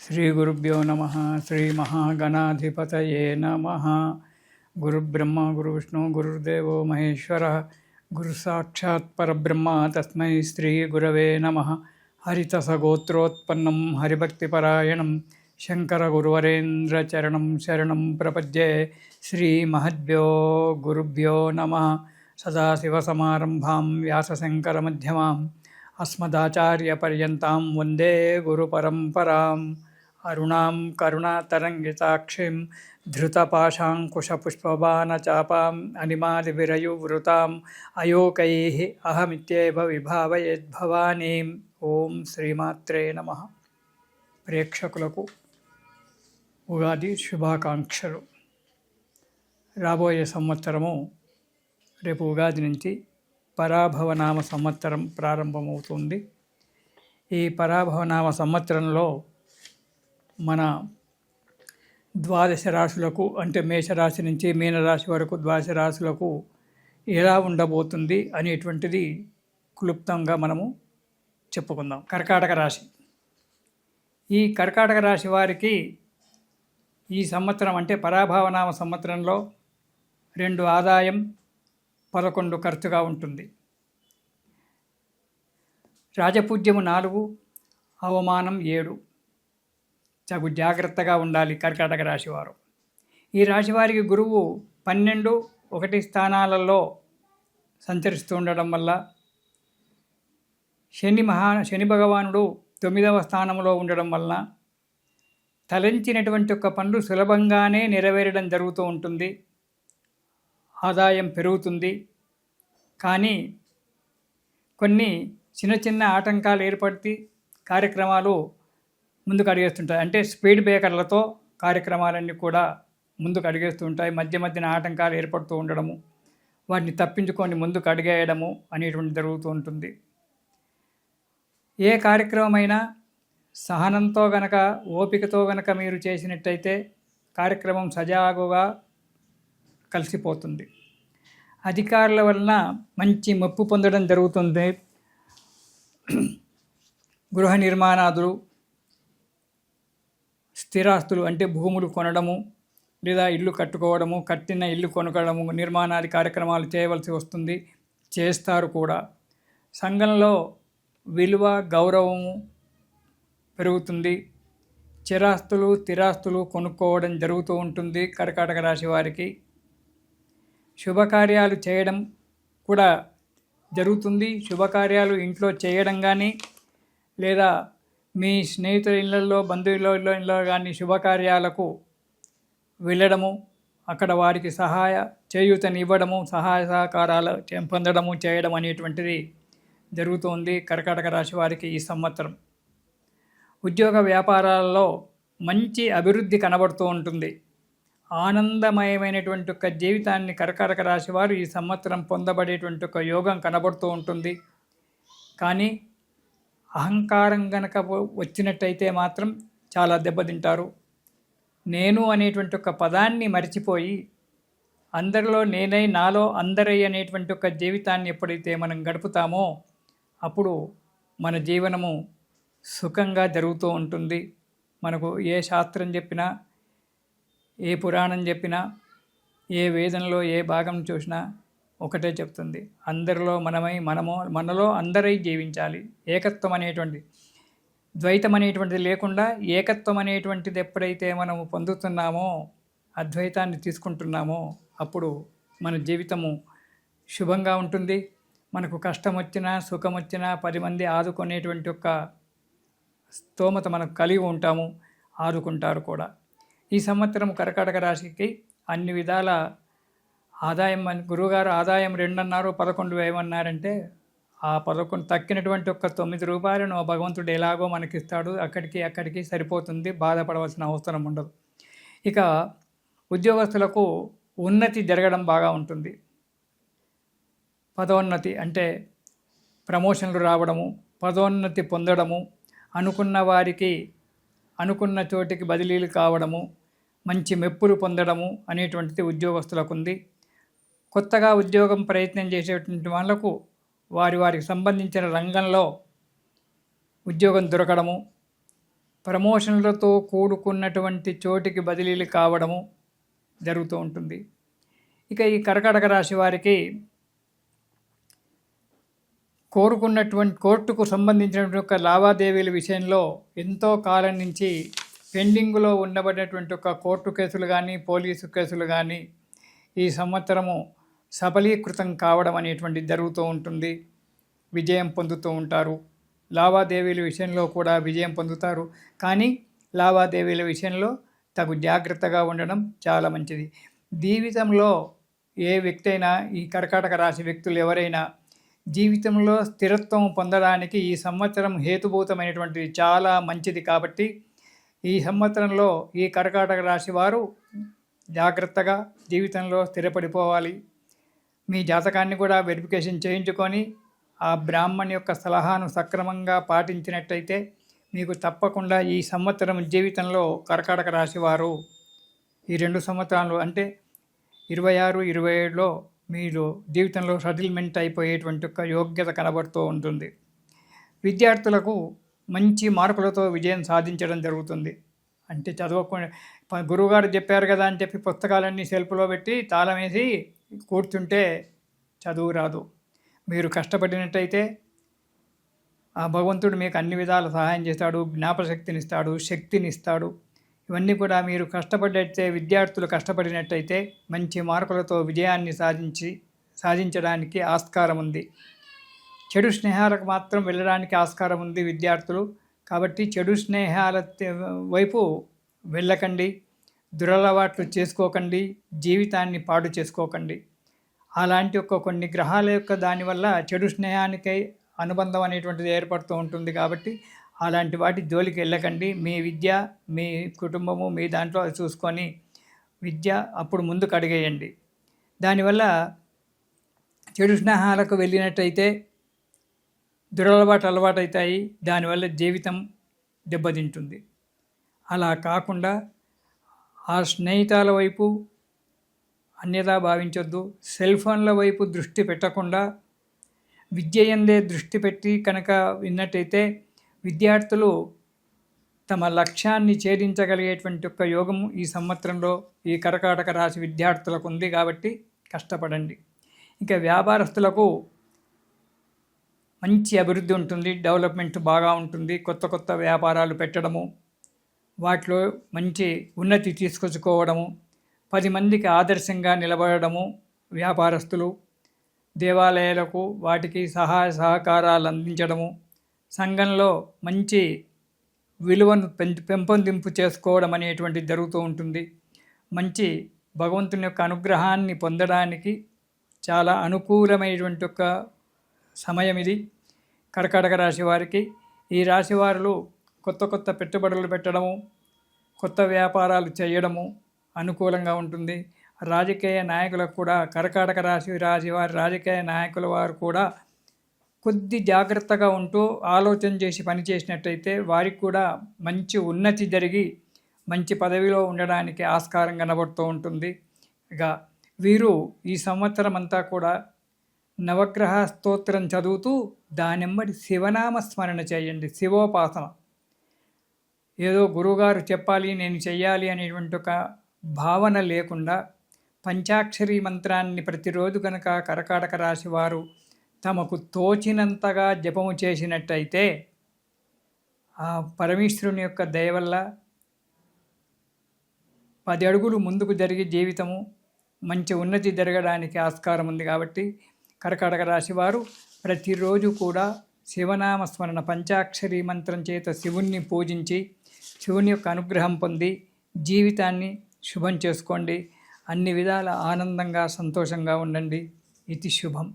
శ్రీగురుభ్యో నమ. శ్రీమహాగణాధిపతయే నమ. గురుబ్రహ్మ గురువిష్ణు గురుర్దేవో మహేశ్వర. గురుసాక్షాత్ పరబ్రహ్మ తస్మై శ్రీ గురవే నమ. హరితసగోత్రోత్పన్నం హరిభక్తిపరాయణం శంకరగురువరేంద్రచరణం శరణం ప్రపద్యే. శ్రీమహద్భ్యో గురుభ్యో నమ. సదాశివసమారంభాం వ్యాసశంకరమధ్యమాం అస్మదాచార్యపర్యంతాం వందే గురుపరంపరాం. అరుణాం కరుణాతరంగితాక్షిం ధృతపాశాంకుశపుష్పబాణచాపాం అనిమాదివిరయువృతాం అయోకైః అహమిత్యేవ విభావయేద్భవానీం. ఓం శ్రీమాత్రే నమః. ప్రేక్షకులకు ఉగాది శుభాకాంక్షలు. రాబోయే సంవత్సరము రేపు ఉగాది నుంచి పరాభవనామ సంవత్సరం ప్రారంభమవుతుంది. ఈ పరాభవనామ సంవత్సరంలో మన ద్వాదశ రాశులకు, అంటే మేషరాశి నుంచి మీనరాశి వరకు ద్వాదశ రాశులకు ఎలా ఉండబోతుంది అనేటువంటిది క్లుప్తంగా మనము చెప్పుకుందాం. కర్కాటక రాశి. ఈ కర్కాటక రాశి వారికి ఈ సంవత్సరం అంటే పరాభవనామ సంవత్సరంలో 2 ఆదాయం 11 ఖర్చుగా ఉంటుంది. రాజపూజ్యము 4, అవమానం 7. తగు జాగ్రత్తగా ఉండాలి కర్కాటక రాశివారు. ఈ రాశివారికి గురువు 12, 1 స్థానాలలో సంచరిస్తూ ఉండడం వల్ల, శని భగవానుడు 9వ స్థానంలో ఉండడం వలన తలంచినటువంటి ఒక పనులు సులభంగానే నెరవేరడం జరుగుతూ ఉంటుంది. ఆదాయం పెరుగుతుంది. కానీ కొన్ని చిన్న చిన్న ఆటంకాలు ఏర్పడి కార్యక్రమాలు ముందుకు అడిగేస్తుంటాయి. అంటే స్పీడ్ బ్రేకర్లతో కార్యక్రమాలన్నీ కూడా ముందుకు అడిగేస్తూ ఉంటాయి. మధ్య మధ్యన ఆటంకాలు ఏర్పడుతూ ఉండడము, వాటిని తప్పించుకొని ముందుకు అడిగేయడము అనేటువంటి జరుగుతూ ఉంటుంది. ఏ కార్యక్రమమైనా సహనంతో గనక, ఓపికతో గనక మీరు చేసినట్టయితే కార్యక్రమం సజావుగా కలిసిపోతుంది. అధికారుల వలన మంచి మెప్పు పొందడం జరుగుతుంది. గృహ నిర్మాణాదులు, స్థిరాస్తులు అంటే భూములు కొనడము లేదా ఇల్లు కట్టుకోవడము, కట్టిన ఇల్లు కొనుక్కోవడము, నిర్మాణాది కార్యక్రమాలు చేయవలసి వస్తుంది, చేస్తారు కూడా. సంఘంలో విలువ గౌరవము పెరుగుతుంది. చిరాస్తులు స్థిరాస్తులు కొనుక్కోవడం జరుగుతూ ఉంటుంది కర్కాటక రాశి వారికి. శుభకార్యాలు చేయడం కూడా జరుగుతుంది. శుభకార్యాలు ఇంట్లో చేయడం కానీ, లేదా మీ స్నేహితుల ఇళ్ళల్లో, బంధువుల ఇళ్ళలో కానీ శుభకార్యాలకు వెళ్ళడము, అక్కడ వారికి చేయూతనివ్వడము, సహాయ సహకారాలు పొందడము, చేయడం అనేటువంటిది జరుగుతుంది కర్కాటక రాశి వారికి ఈ సంవత్సరం. ఉద్యోగ వ్యాపారాలలో మంచి అభివృద్ధి కనబడుతూ ఉంటుంది. ఆనందమయమైనటువంటి ఒక జీవితాన్ని కర్కాటక రాశి వారు ఈ సంవత్సరం పొందబడేటువంటి ఒక యోగం కనబడుతూ ఉంటుంది. కానీ అహంకారం గనక వచ్చినట్టయితే మాత్రం చాలా దెబ్బతింటారు. నేను అనేటువంటి ఒక పదాన్ని మరిచిపోయి అందరిలో నేనై, నాలో అందరై అనేటువంటి ఒక జీవితాన్ని ఎప్పుడైతే మనం గడుపుతామో అప్పుడు మన జీవనము సుఖంగా జరుగుతూ ఉంటుంది. మనకు ఏ శాస్త్రం చెప్పినా, ఏ పురాణం చెప్పినా, ఏ వేదంలో ఏ భాగం చూసినా ఒకటే చెప్తుంది: అందరిలో మనలో అందరై జీవించాలి. ఏకత్వం అనేటువంటి, ద్వైతం అనేటువంటిది లేకుండా ఏకత్వం అనేటువంటిది ఎప్పుడైతే మనము పొందుతున్నామో, అద్వైతాన్ని తీసుకుంటున్నామో అప్పుడు మన జీవితము శుభంగా ఉంటుంది. మనకు కష్టం వచ్చినా, సుఖం వచ్చినా 10 మంది ఆదుకునేటువంటి ఒక స్తోమత మనకు కలిగి ఉంటాము, ఆదుకుంటారు కూడా. ఈ సంవత్సరం కర్కాటక రాశికి అన్ని విధాల ఆదాయం, గురువుగారు ఆదాయం 2 అన్నారు, 11 వేయమన్నారంటే ఆ 11 తక్కినటువంటి ఒక 9 రూపాయలను భగవంతుడు ఎలాగో మనకిస్తాడు. అక్కడికి సరిపోతుంది, బాధపడవలసిన అవసరం ఉండదు. ఇక ఉద్యోగస్తులకు ఉన్నతి జరగడం బాగా ఉంటుంది. పదోన్నతి అంటే ప్రమోషన్లు రావడము, పదోన్నతి పొందడము, అనుకున్న వారికి అనుకున్న చోటికి బదిలీలు కావడము, మంచి మెప్పులు పొందడము అనేటువంటిది ఉద్యోగస్తులకు ఉంది. కొత్తగా ఉద్యోగం ప్రయత్నం చేసేటువంటి వాళ్ళకు వారికి సంబంధించిన రంగంలో ఉద్యోగం దొరకడము, ప్రమోషన్లతో కూడుకున్నటువంటి చోటికి బదిలీలు కావడము జరుగుతూ ఉంటుంది. ఇక ఈ కర్కాటక రాశి వారికి కోరుకున్నటువంటి కోర్టుకు సంబంధించినటువంటి ఒక లావాదేవీల విషయంలో ఎంతో కాలం నుంచి పెండింగ్లో ఉండబడినటువంటి ఒక కోర్టు కేసులు కానీ పోలీసు కేసులు కానీ ఈ సంవత్సరము సఫలీకృతం కావడం అనేటువంటిది జరుగుతూ ఉంటుంది. విజయం పొందుతూ ఉంటారు. లావాదేవీల విషయంలో కూడా విజయం పొందుతారు. కానీ లావాదేవీల విషయంలో తగు జాగ్రత్తగా ఉండడం చాలా మంచిది. జీవితంలో ఏ వ్యక్తి అయినా, ఈ కర్కాటక రాశి వ్యక్తులు ఎవరైనా జీవితంలో స్థిరత్వం పొందడానికి ఈ సంవత్సరం హేతుభూతమైనటువంటిది, చాలా మంచిది. కాబట్టి ఈ సంవత్సరంలో ఈ కర్కాటక రాశి వారు జాగ్రత్తగా జీవితంలో స్థిరపడిపోవాలి. మీ జాతకాన్ని కూడా వెరిఫికేషన్ చేయించుకొని ఆ బ్రాహ్మణ్ యొక్క సలహాను సక్రమంగా పాటించినట్టయితే మీకు తప్పకుండా ఈ సంవత్సరం జీవితంలో కర్కాటక రాశి వారు ఈ 2 సంవత్సరాలు అంటే 26, 27లో మీరు జీవితంలో సెటిల్మెంట్ అయిపోయేటువంటి ఒక యోగ్యత కనబడుతూ ఉంటుంది. విద్యార్థులకు మంచి మార్కులతో విజయం సాధించడం జరుగుతుంది. అంటే చదువుకునే గురువుగారు చెప్పారు కదా అని చెప్పి పుస్తకాలన్నీ సెల్ఫ్లో పెట్టి తాళం వేసి కూర్చుంటే చదువు రాదు. మీరు కష్టపడినట్టయితే ఆ భగవంతుడు మీకు అన్ని విధాల సహాయం చేస్తాడు, జ్ఞాపశక్తినిస్తాడు, శక్తినిస్తాడు. ఇవన్నీ కూడా మీరు కష్టపడితే, విద్యార్థులు కష్టపడినట్టయితే మంచి మార్కులతో విజయాన్ని సాధించడానికి ఆస్కారం ఉంది. చెడు స్నేహాలకు మాత్రం వెళ్ళడానికి ఆస్కారం ఉంది విద్యార్థులు. కాబట్టి చెడు స్నేహాల వైపు వెళ్ళకండి, దురలవాట్లు చేసుకోకండి, జీవితాన్ని పాడు చేసుకోకండి. అలాంటి కొన్ని గ్రహాల యొక్క దానివల్ల చెడు స్నేహానికై అనుబంధం అనేటువంటిది ఏర్పడుతూ ఉంటుంది. కాబట్టి అలాంటి వాటి జోలికి వెళ్ళకండి. మీ విద్య, మీ కుటుంబము, మీ దాంట్లో అది చూసుకొని విద్య అప్పుడు ముందుకు అడిగేయండి. దానివల్ల చెడు స్నేహాలకు వెళ్ళినట్టయితే అలవాటు అవుతాయి. దానివల్ల జీవితం దెబ్బతింటుంది. అలా కాకుండా ఆ స్నేహితాల వైపు అన్యదా భావించొద్దు. సెల్ ఫోన్ల వైపు దృష్టి పెట్టకుండా విద్య యందే దృష్టి పెట్టి కనుక విన్నట్టయితే విద్యార్థులు తమ లక్ష్యాన్ని ఛేదించగలిగేటువంటి ఒక యోగం ఈ సంవత్సరంలో ఈ కర్కాటక రాశి విద్యార్థులకు ఉంది. కాబట్టి కష్టపడండి. ఇంకా వ్యాపారస్తులకు మంచి అభివృద్ధి ఉంటుంది, డెవలప్మెంట్ బాగా ఉంటుంది. కొత్త కొత్త వ్యాపారాలు పెట్టడము, వాటిలో మంచి ఉన్నతి తీసుకొచ్చుకోవడము, 10 మందికి ఆదర్శంగా నిలబడము. వ్యాపారస్తులు దేవాలయాలకు వాటికి సహాయ సహకారాలు అందించడము, సంఘంలో మంచి విలువను పెంపొందింపు చేసుకోవడం అనేటువంటిది జరుగుతూ ఉంటుంది. మంచి భగవంతుని యొక్క అనుగ్రహాన్ని పొందడానికి చాలా అనుకూలమైనటువంటి ఒక సమయం ఇది కర్కాటక రాశి వారికి. ఈ రాశి వారు కొత్త కొత్త పెట్టుబడులు పెట్టడము, కొత్త వ్యాపారాలు చేయడము అనుకూలంగా ఉంటుంది. రాజకీయ నాయకులకు కూడా, కర్కాటక రాశి వారి రాజకీయ నాయకుల వారు కూడా కొద్ది జాగ్రత్తగా ఉంటూ ఆలోచన చేసి పనిచేసినట్టయితే వారికి కూడా మంచి ఉన్నతి జరిగి మంచి పదవిలో ఉండడానికి ఆస్కారం కనబడుతూ ఉంటుంది. ఇక వీరు ఈ సంవత్సరం అంతా కూడా నవగ్రహ స్తోత్రం చదువుతూ దానిమ్మడి శివనామ స్మరణ చేయండి. శివోపాసన. ఏదో గురువుగారు చెప్పాలి, నేను చెయ్యాలి అనేటువంటి ఒక భావన లేకుండా పంచాక్షరి మంత్రాన్ని ప్రతిరోజు కనుక కర్కాటక రాశి వారు తమకు తోచినంతగా జపము చేసినట్టయితే ఆ పరమేశ్వరుని యొక్క దయ వల్ల 10 అడుగులు ముందుకు జరిగి జీవితము మంచి ఉన్నతి జరగడానికి ఆస్కారం ఉంది. కాబట్టి కర్కాటక రాశి వారు ప్రతిరోజు కూడా శివనామ స్మరణ, పంచాక్షరి మంత్రం చేత శివుణ్ణి పూజించి శివుని యొక్క అనుగ్రహం పొంది జీవితాన్ని శుభం చేసుకోండి. అన్ని విధాల ఆనందంగా సంతోషంగా ఉండండి. ఇది శుభం.